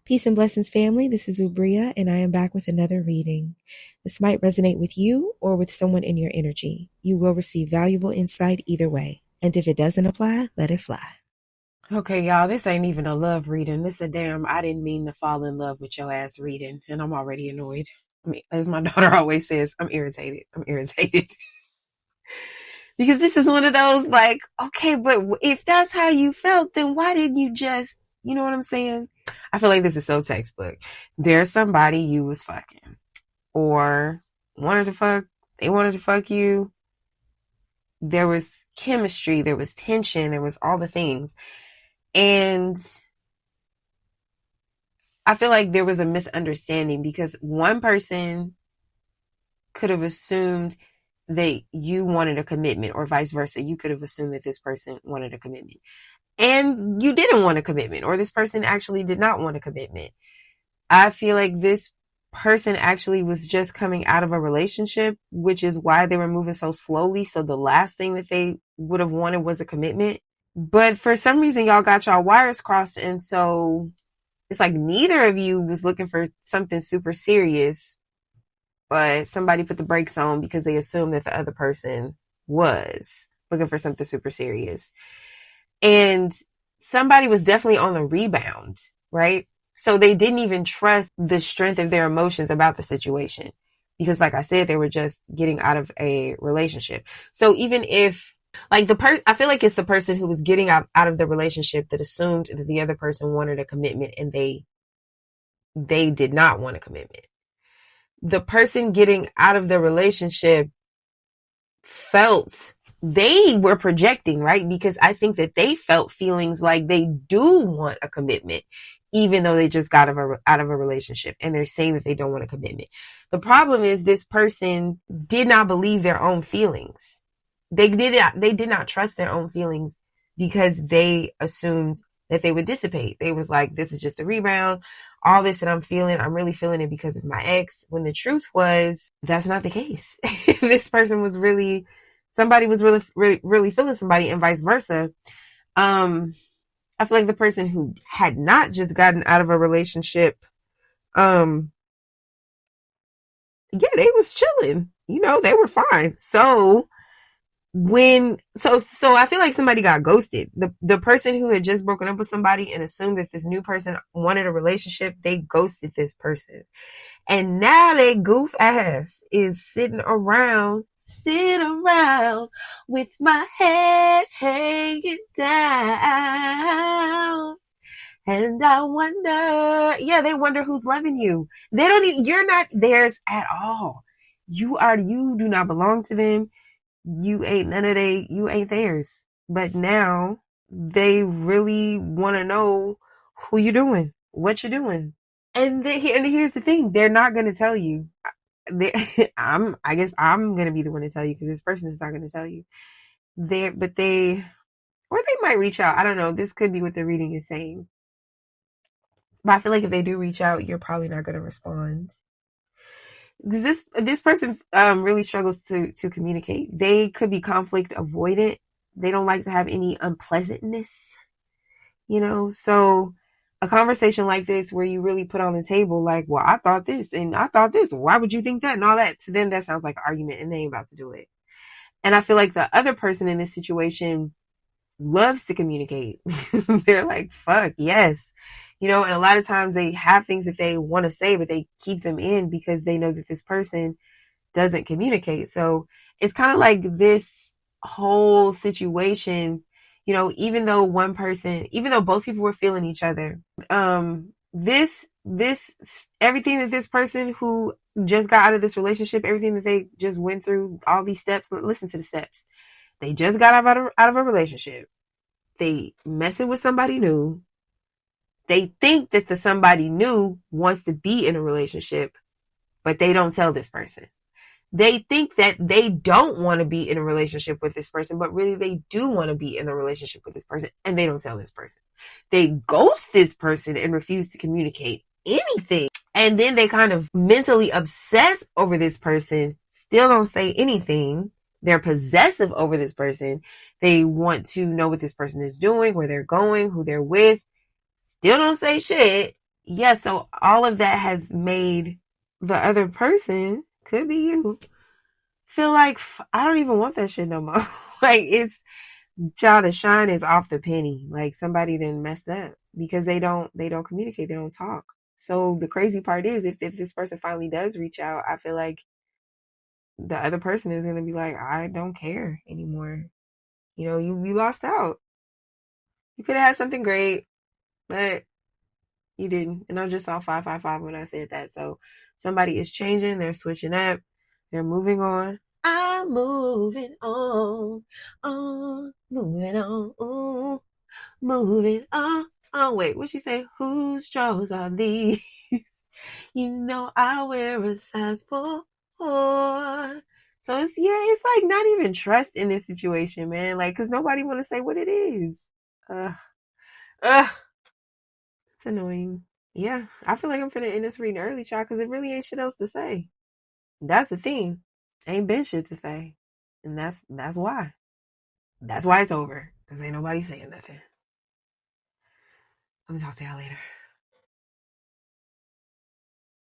Peace and blessings, family. This is Ubria, and I am back with another reading. This might resonate with you or with someone in your energy. You will receive valuable insight either way. And if it doesn't apply, let it fly. Okay, y'all, this ain't even a love reading. This a damn, I didn't mean to fall in love with your ass reading, and I'm already annoyed. I mean, as my daughter always says, I'm irritated. Because this is one of those, like, okay, but if that's how you felt, then why didn't you just, you know what I'm saying? I feel like this is so textbook. There's somebody you was fucking, or wanted to fuck, they wanted to fuck you. There was chemistry, there was tension, there was all the things. And I feel like there was a misunderstanding because one person could have assumed that you wanted a commitment, or vice versa. You could have assumed that this person wanted a commitment and you didn't want a commitment, or this person actually did not want a commitment. I feel like this person actually was just coming out of a relationship, which is why they were moving so slowly. So the last thing that they would have wanted was a commitment. But for some reason, y'all got y'all wires crossed. And so it's like neither of you was looking for something super serious, but somebody put the brakes on because they assumed that the other person was looking for something super serious. And somebody was definitely on the rebound, right? So they didn't even trust the strength of their emotions about the situation because, like I said, they were just getting out of a relationship. So even if, like, I feel like it's the person who was getting out of the relationship that assumed that the other person wanted a commitment, and they did not want a commitment. The person getting out of the relationship felt they were projecting, right? Because I think that they felt feelings like they do want a commitment, even though they just got out of a relationship, and they're saying that they don't want a commitment. The problem is this person did not believe their own feelings. They did not trust their own feelings because they assumed that they would dissipate. They was like, this is just a rebound. All this that I'm feeling, I'm really feeling it because of my ex. When the truth was, that's not the case. This person was somebody was really feeling somebody, and vice versa. I feel like the person who had not just gotten out of a relationship, yeah, they was chilling. You know, they were fine. So I feel like somebody got ghosted. The person who had just broken up with somebody and assumed that this new person wanted a relationship, they ghosted this person. And now they goof ass is sitting around with my head hanging down. And I wonder, yeah, they wonder who's loving you. You're not theirs at all. You do not belong to them. You ain't theirs. But now they really want to know who you're doing, what you're doing. And here's the thing. They're not going to tell you. I guess I'm going to be the one to tell you because this person is not going to tell you. Or they might reach out. I don't know. This could be what the reading is saying. But I feel like if they do reach out, you're probably not going to respond. This person really struggles to communicate. They could be conflict avoidant. They don't like to have any unpleasantness, you know. So a conversation like this, where you really put on the table, like, well, I thought this and I thought this. Why would you think that? And all that, to them, that sounds like an argument, and they ain't about to do it. And I feel like the other person in this situation loves to communicate. They're like, fuck yes. You know, and a lot of times they have things that they want to say, but they keep them in because they know that this person doesn't communicate. So it's kind of like this whole situation, you know, even though both people were feeling each other, everything that this person who just got out of this relationship, everything that they just went through, all these steps, listen to the steps. They just got out of a relationship. They messing with somebody new. They think that the somebody new wants to be in a relationship, but they don't tell this person. They think that they don't want to be in a relationship with this person, but really they do want to be in a relationship with this person, and they don't tell this person. They ghost this person and refuse to communicate anything. And then they kind of mentally obsess over this person, still don't say anything. They're possessive over this person. They want to know what this person is doing, where they're going, who they're with. Still don't say shit. yeah, so all of that has made the other person, could be you, feel like I don't even want that shit no more. Like it's child, the shine is off the penny. Like somebody didn't mess up because they don't communicate, they don't talk. So the crazy part is if this person finally does reach out, I feel like the other person is gonna be like, I don't care anymore. You know, you lost out. You could have had something great, but you didn't. And I'm just all 555 when I said that. So somebody is changing, they're switching up, they're moving on. I'm moving moving on, ooh, moving on. Oh, wait, what she say? Whose drawers are these? You know I wear a size 4. So it's like not even trust in this situation, man. Like, cause nobody want to say what it is. Uh, uh, it's annoying. Yeah, I feel like I'm finna end this reading early, child, cause it really ain't shit else to say. That's the thing. Ain't been shit to say, and that's why. That's why it's over. Cause ain't nobody saying nothing. Let me talk to y'all later.